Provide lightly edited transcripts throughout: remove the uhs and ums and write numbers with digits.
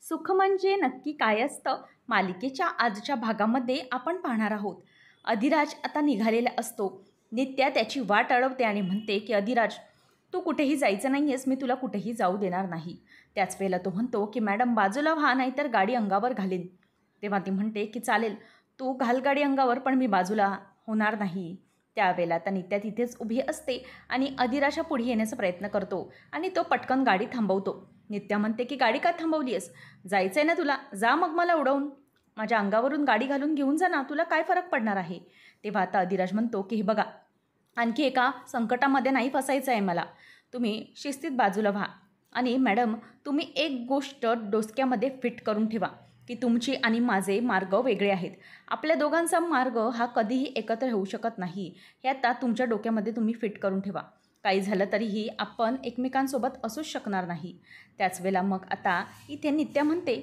सुख म्हणजे नक्की काय असतं मालिकेच्या आजच्या भागामध्ये आपण पाहणार आहोत. अधिराज आता निघालेला असतो. नित्या त्याची वाट अडवते आणि म्हणते की अधिराज, तू कुठेही जायचं नाही आहेस, मी तुला कुठेही जाऊ देणार नाही. त्याच वेळेला तो म्हणतो की मॅडम बाजूला व्हा, नाही तर गाडी अंगावर घालीन. तेव्हा ती म्हणते की चालेल, तू घाल गाडी अंगावर, पण मी बाजूला होणार नाही. त्यावेळेला आता नित्या तिथेच उभी असते आणि अधिराजच्या पुढे येण्याचा प्रयत्न करतो आणि तो पटकन गाडी थांबवतो. नित्या म्हणते की गाडी का थांबवली आहेस? जायचं आहे ना तुला, जा मग मला उडवून. माझ्या अंगावरून गाडी घालून घेऊन जा ना, तुला काय फरक पडणार आहे? तेव्हा आता अधिराज म्हणतो की हे बघा, आणखी एका संकटामध्ये नाही फसायचं आहे मला. तुम्ही शिस्तीत बाजूला व्हा. आणि मॅडम, तुम्ही एक गोष्ट डोसक्यामध्ये फिट करून ठेवा की तुमची आणि माझे मार्ग वेगळे आहेत. आपल्या दोघांचा मार्ग हा कधीही एकत्र होऊ शकत नाही. हे आता तुमच्या डोक्यामध्ये तुम्ही फिट करून ठेवा. काही झालं तरीही आपण एकमेकांसोबत असूच शकणार नाही. त्याच वेळेला मग आता इथे नित्या म्हणते,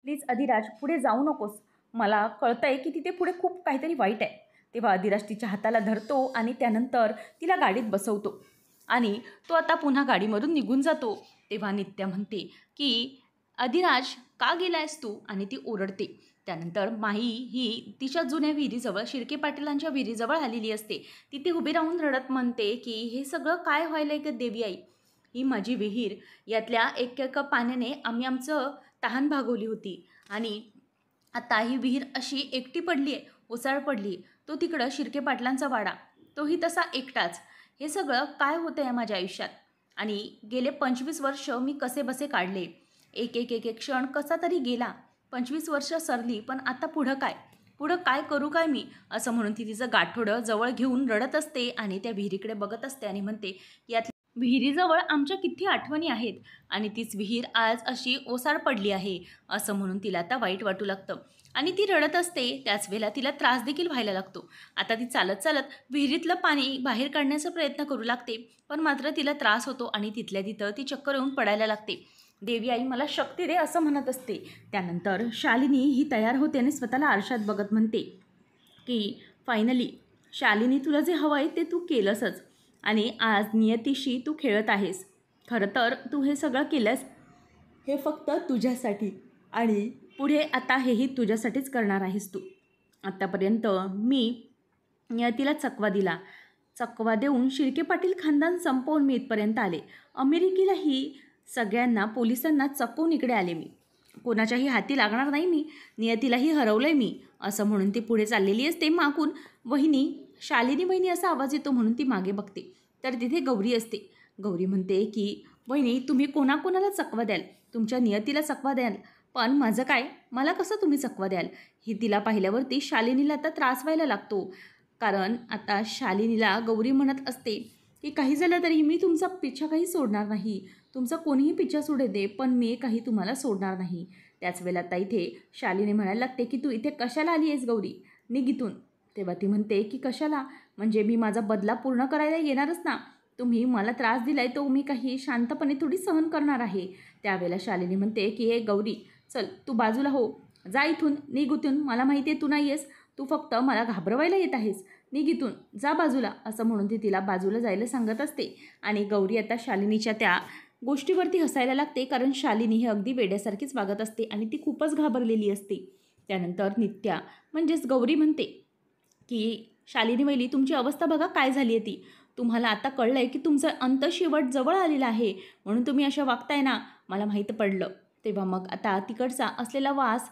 प्लीज अधिराज, पुढे जाऊ नकोस. मला कळतं आहे की तिथे पुढे खूप काहीतरी वाईट आहे. तेव्हा अधिराज तिच्या हाताला धरतो आणि त्यानंतर तिला गाडीत बसवतो आणि तो आता पुन्हा गाडीमधून निघून जातो. तेव्हा नित्या म्हणते की अधिराज, का गेलायस तू? आणि ती ओरडते. त्यानंतर माही ही तिच्या जुन्या विहिरीजवळ, शिर्के पाटीलांच्या विहिरीजवळ आलेली असते. तिथे उभी राहून रडत म्हणते की हे सगळं काय व्हायलंय का देवी आई? ही माझी विहीर, यातल्या एक पाण्याने आम्ही आमचं तहान भागवली होती आणि आता ही विहीर अशी एकटी पडली आहे, ओसाड पडली. तो तिकडं शिर्के पाटलांचा वाडा, तोही तसा एकटाच. हे सगळं काय होतं आहे माझ्या आयुष्यात? आणि गेले 25 वर्ष मी कसे बसे काढले. एक एक एक एक क्षण कसा तरी गेला. 25 वर्ष सरली, पण आता पुढं काय? पुढं काय करू काय मी? असं म्हणून ती तिचं गाठोडं जवळ घेऊन रडत असते आणि त्या विहिरीकडे बघत असते आणि म्हणते, यात विहिरीजवळ आमच्या किती आठवणी आहेत आणि तीच विहीर आज अशी ओसाड पडली आहे. असं म्हणून तिला आता वाईट वाटू लागतं आणि ती रडत असते. त्याच वेळेला तिला त्रास देखील व्हायला लागतो. आता ती चालत चालत विहिरीतलं पाणी बाहेर काढण्याचा प्रयत्न करू लागते, पण मात्र तिला त्रास होतो आणि तिथल्या तिथं ती चक्कर येऊन पडायला लागते. देवी आई, मला शक्ती दे, असं म्हणत असते. त्यानंतर शालिनी ही तयार होते आणि स्वतःला आरशात बघत म्हणते की फायनली शालिनी, तुला जे हवं आहे ते तू केलंसच आणि आज नियतीशी तू खेळत आहेस. खरं तर तू हे सगळं केलंस हे फक्त तुझ्यासाठी आणि पुढे आता हेही तुझ्यासाठीच करणार आहेस तू. आत्तापर्यंत मी नियतीला चकवा दिला. चकवा देऊन शिर्के पाटील खानदान संपवून मी इथपर्यंत आले. अमेरिकेलाही सगळ्यांना, पोलिसांना चकवून इकडे आले मी. कोणाच्याही हाती लागणार नाही मी. नियतीलाही हरवलं आहे मी. असं म्हणून ती पुढे चाललेली असते. मागून वहिनी, शालिनी वहिनी असा आवाज येतो म्हणून ती मागे बघते, तर तिथे गौरी असते. गौरी म्हणते की वहिनी, तुम्ही कोणाकोणाला चकवा द्याल? तुमच्या नियतीला चकवा द्याल, पण माझं काय? मला कसं तुम्ही चकवा द्याल? ही तिला पाहिल्यावरती शालिनीला आता त्रास व्हायला लागतो. कारण आता शालिनीला गौरी म्हणत असते की काही झालं तरी मी तुमचा पिच्छा काही सोडणार नाही. तुमचा कोणीही पिच्छा सोडे दे, पण मी काही तुम्हाला सोडणार नाही. त्याच वेळेला आता इथे शालिनी म्हणायला लागते की तू इथे कशाला आली आहेस गौरी? निघ इथून. तेव्हा ती म्हणते की कशाला? म्हणजे मी माझा बदला पूर्ण करायला येणारच ना. तुम्ही मला त्रास दिलाय तो मी काही शांतपणे थोडी सहन करणार आहे. त्यावेळेला शालिनी म्हणते की हे गौरी, चल तू बाजूला हो, जा इथून, निघ इथून. मला माहिती आहे तू नाही आहेस, तू फक्त मला घाबरवायला येत आहेस. निघ इथून, जा बाजूला. असं म्हणून ती तिला बाजूला जायला सांगत असते आणि गौरी आता शालिनीच्या त्या गोष्टीवरती हसायला लागते, कारण शालिनी ही अगदी वेड्यासारखीच वागत असते आणि ती खूपच घाबरलेली असते. त्यानंतर नित्या म्हणजेच गौरी म्हणते की शालिनी वहिनी, तुमची अवस्था बघा काय झाली आहे ती. तुम्हाला आता कळलं आहे की तुमचं अंत शेवट जवळ आलेला आहे, म्हणून तुम्ही अशा वागताय ना, मला माहीत पडलं. तेव्हा मग आता तिकडचा असलेला वास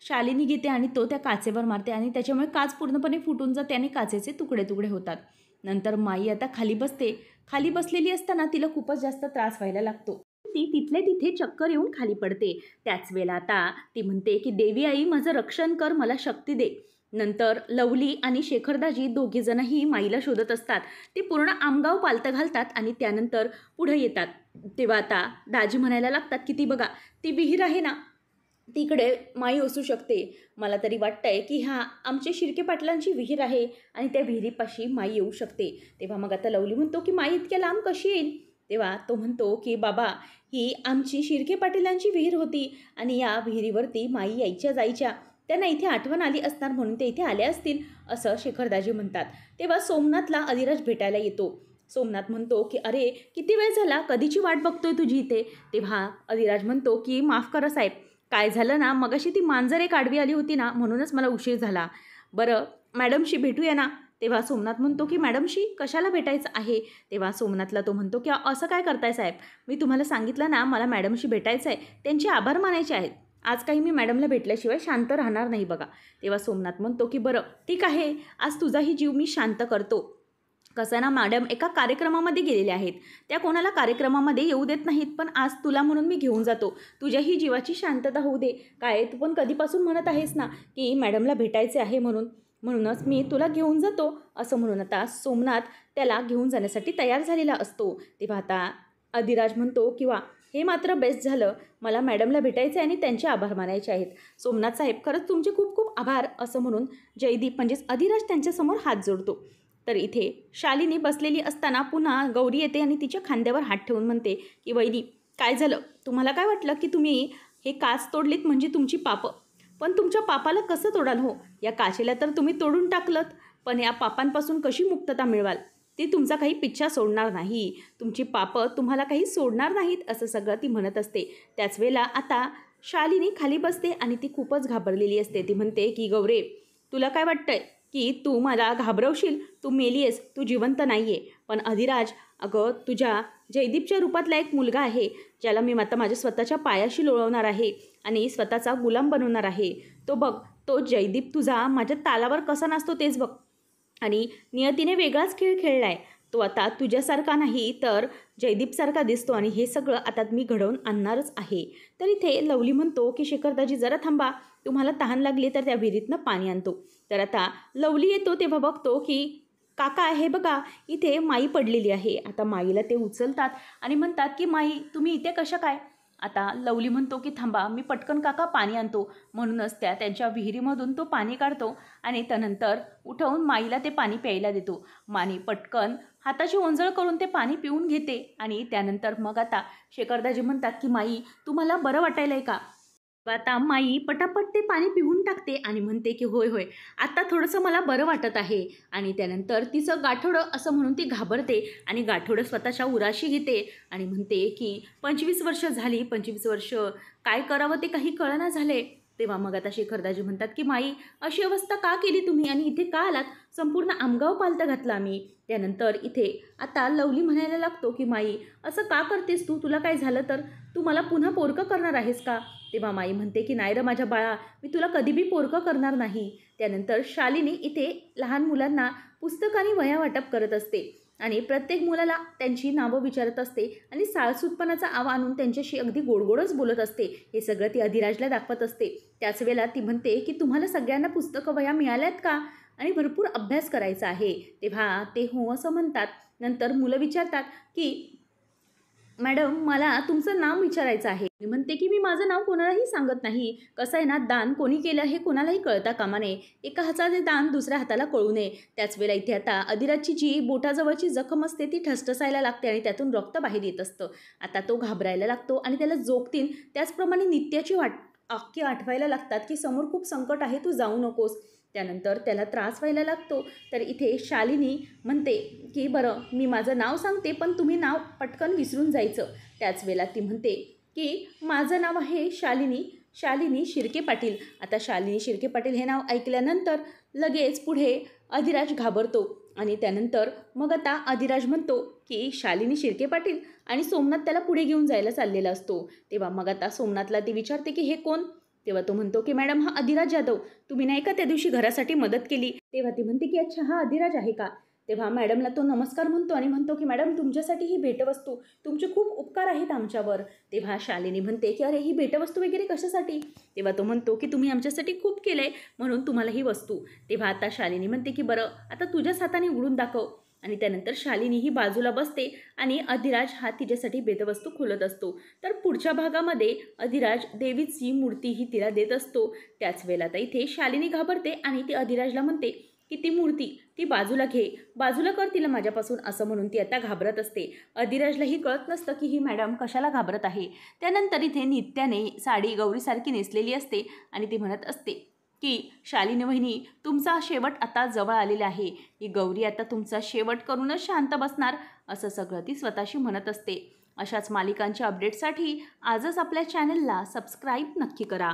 शालिनी घेते आणि तो त्या काचेवर मारते आणि त्याच्यामुळे काच पूर्णपणे फुटून जाते आणि काचेचे तुकडे तुकडे होतात. नंतर माई आता खाली बसते. खाली बसलेली असताना तिला खूपच जास्त त्रास व्हायला लागतो. ती तिथल्या तिथे चक्कर येऊन खाली पडते. त्याच वेळेला आता ती म्हणते की देवी आई, माझं रक्षण कर, मला शक्ती दे. नंतर लवली आणि शेखरदाजी दोघेजणही माईला शोधत असतात. ते पूर्ण आमगाव पालतं घालतात आणि त्यानंतर पुढे येतात. तेव्हा आता दाजी म्हणायला लागतात की ती बघा, ती विहीर आहे ना, तिकडे माई असू शकते. मला तरी वाटतंय की हा आमच्या शिर्के पाटलांची विहीर आहे आणि त्या विहिरीपाशी माई येऊ शकते. तेव्हा मग आता लवली म्हणतो की माई इतक्या लांब कशी येईल? तेव्हा तो म्हणतो की बाबा, ही आमची शिर्के पाटीलांची विहीर होती आणि या विहिरीवरती माई यायच्या जायच्या. त्यांना इथे आठवण आली असणार म्हणून ते इथे आले असतील, असं शेखरदाजी म्हणतात. तेव्हा सोमनाथला अधिराज भेटायला येतो. सोमनाथ म्हणतो की अरे किती वेळ झाला, कधीची वाट बघतोय तुझी इथे. तेव्हा अधिराज म्हणतो की माफ करा साहेब, काय झालं ना, मगाशी ती मांजर एक आडवी आली होती ना, म्हणूनच मला उशीर झाला. बरं मॅडमशी भेटूया ना. तेव्हा सोमनाथ म्हणतो की मॅडमशी कशाला भेटायचं आहे. तेव्हा सोमनाथला तो म्हणतो की असं काय करताय साहेब, मी तुम्हाला सांगितलं ना मला मॅडमशी भेटायचं आहे, त्यांचे आभार मानायचे आहेत. आज काही मी मॅडमला भेटल्याशिवाय शांत राहणार नाही बघा. तेव्हा सोमनाथ म्हणतो की बरं ठीक आहे, आज तुझाही जीव मी शांत करतो. कसं ना मॅडम एका कार्यक्रमामध्ये गेलेल्या आहेत, त्या कोणाला कार्यक्रमामध्ये येऊ देत नाहीत, पण आज तुला म्हणून मी घेऊन जातो, तुझ्याही जीवाची शांतता होऊ दे. काय तू पण कधीपासून म्हणत आहेस ना की मॅडमला भेटायचे आहे म्हणूनच मी तुला घेऊन जातो, असं म्हणून आता सोमनाथ त्याला घेऊन जाण्यासाठी तयार झालेला असतो. तेव्हा आता अधिराज म्हणतो किंवा हे मात्र बेस्ट झालं, मला मॅडमला भेटायचं आहे आणि त्यांचे आभार मानायचे आहेत. सोमनाथ साहेब खरंच तुमचे खूप खूप आभार, असं म्हणून जयदीप म्हणजेच अधिराज त्यांच्यासमोर हात जोडतो. तर इथे शालिनी बसलेली असताना पुन्हा गौरी येते आणि तिच्या खांद्यावर हात ठेवून म्हणते की वैदी काय झालं, तुम्हाला काय वाटलं की तुम्ही हे काच तोडलीत म्हणजे तुमची पापं, पण तुमच्या पापाला कसं तोडाल हो, या काचेला तर तुम्ही तोडून टाकलत, पण या पापांपासून कशी मुक्तता मिळवाल, ती तुमचा काही पिच्छा सोडणार नाही, तुमची पापं तुम्हाला काही सोडणार नाहीत, असं सगळं ती म्हणत असते. त्याच वेळेला आता शालिनी खाली बसते आणि ती खूपच घाबरलेली असते. ती म्हणते की गौरे तुला काय वाटतंय की तू मला घाबरवशील, तू मेली आहेस, तू जिवंत नाही आहे, पण अधिराज अगं तुझ्या जयदीपच्या रूपातला एक मुलगा आहे, ज्याला मी आता माझ्या स्वतःच्या पायाशी लोळवणार आहे आणि स्वतःचा गुलाम बनवणार आहे. तो बघ, तो जयदीप तुझा माझ्या तालावर कसा नाचतो तेच बघ, आणि नियतीने वेगळाच खेळ खेळला आहे. तो आता तुझ्यासारखा नाही तर जयदीपसारखा दिसतो आणि हे सगळं आता मी घडवून आणणारच आहे. तर इथे लवली म्हणतो की शेखरदाजी जरा थांबा, तुम्हाला तहान लागली तर त्या विहिरीतनं पाणी आणतो. तर आता लवली येतो तेव्हा बघतो की काका हे बघा इथे माई पडलेली आहे. आता माईला ते उचलतात आणि म्हणतात की माई तुम्ही इथे कशा काय. आता लवली म्हणतो की थांबा मी पटकन काका पाणी आणतो, म्हणूनच त्यांच्या विहिरीमधून तो पाणी काढतो आणि त्यानंतर उठवून माईला ते पाणी प्यायला देतो. माई पटकन हाताची ओंजळ करून ते पाणी पिऊन घेते आणि त्यानंतर मग आता शेखरदाजी म्हणतात की माई तुम्हाला बरं वाटायला आहे का. आता माई पटापट ते पाणी पिऊन टाकते आणि म्हणते की होय होय आता थोडंसं मला बरं वाटत आहे. आणि त्यानंतर तिचं गाठोडं असं म्हणून ती घाबरते आणि गाठोडं स्वतःच्या उराशी घेते आणि म्हणते की 25 वर्ष झाली, 25 वर्ष काय करावं ते काही कळना झाले. तेव्हा मग आता शेखरदाजी म्हणतात की माई अशी अवस्था का केली तुम्ही आणि इथे का आलात, संपूर्ण आमगाव पालथा घातला आम्ही. त्यानंतर इथे आता लवली म्हणायला लागतो की माई असं का करतेस तू, तुला काय झालं तर तू मला पुन्हा पोरकं करणार आहेस का. तेव्हा माई म्हणते की नाही रे माझ्या बाळा, मी तुला कधी बी पोरकं करणार नाही. त्यानंतर शालिनी इथे लहान मुलांना पुस्तकांनी वह्या वाटप करत असते आणि प्रत्येक मुलाला त्यांची नावं विचारत असते आणि साळसूतपणाचा आवा आणून त्यांच्याशी अगदी गोडगोडच बोलत असते. हे सगळं ती अधिराजला दाखवत असते. त्याच वेळेला ती म्हणते की तुम्हाला सगळ्यांना पुस्तकं वह्या मिळाल्यात का आणि भरपूर अभ्यास करायचा आहे. तेव्हा ते हो असं म्हणतात. नंतर मुलं विचारतात की मॅडम मला तुमचं नाव विचारायचं आहे. मी म्हणते की मी माझं नाव कोणालाही सांगत नाही. कसं आहे ना, दान कोणी केलं हे कोणालाही कळता कामा नये, एका हाताचे दान दुसऱ्या हाताला कळू नये. त्याच वेळेला इथे आता अधिराजची जी बोटाजवळची जखम असते ती ठसठसायला लागते आणि त्यातून रक्त बाहेर येत असतं. आता तो घाबरायला लागतो आणि त्याला जोखतील त्याचप्रमाणे नित्याची वाक्य आठवायला लागतात की समोर खूप संकट आहे, तू जाऊ नकोस. त्यानंतर त्याला त्रास व्हायला लागतो. तर इथे शालिनी म्हणते की बरं मी माझं नाव सांगते पण तुम्ही नाव पटकन विसरून जायचं. त्याच वेळेला ती म्हणते की माझं नाव आहे शालिनी शिर्के पाटील. आता शालिनी शिर्के पाटील हे नाव ऐकल्यानंतर लगेच पुढे अधिराज घाबरतो आणि त्यानंतर मग आता अधिराज म्हणतो की शालिनी शिर्के पाटील आणि सोमनाथ त्याला पुढे घेऊन जायला चाललेला असतो. तेव्हा मग आता सोमनाथला ती विचारते की हे कोण. तेव्हा तो म्हणतो की मॅडम हा अधिराज जाधव, तुम्ही नाही का त्या दिवशी घरासाठी मदत केली. तेव्हा ती म्हणते की अच्छा हा अधिराज आहे का. तेव्हा मॅडमला तो नमस्कार म्हणतो आणि म्हणतो की मॅडम तुमच्यासाठी ही भेटवस्तू, तुमचे खूप उपकार आहेत आमच्यावर. तेव्हा शालिनी म्हणते की अरे ही भेटवस्तू वगैरे कशासाठी. तेव्हा तो म्हणतो की तुम्ही आमच्यासाठी खूप केलं आहे म्हणून तुम्हाला ही वस्तू. तेव्हा आता शालिनी म्हणते की बरं आता तुझ्याच हाताने उघडून दाखव. आणि त्यानंतर शालिनी ही बाजूला बसते आणि अधिराज हा तिच्यासाठी भेटवस्तू खोलत असतो. तर पुढच्या भागामध्ये अधिराज देवीची मूर्ती ही तिला देत असतो. त्याच वेळेला आता इथे शालिनी घाबरते आणि ती अधिराजला म्हणते की ती मूर्ती ती बाजूला घे, बाजूला कर तिला माझ्यापासून, असं म्हणून ती आता घाबरत असते. अधिराजलाही कळत नसतं की ही मॅडम कशाला घाबरत आहे. त्यानंतर इथे नित्याने साडी गौरीसारखी नेसलेली असते आणि ती म्हणत असते की शालिनी वहिनी तुमचा शेवट आता जवळ आलेला आहे, ही गौरी आता तुमचा शेवट करूनच शांत बसणार असं सगळं ती स्वतःशी म्हणत असते. अशाच मालिकांच्या अपडेटसाठी आजच आपल्या चॅनलला सबस्क्राईब नक्की करा.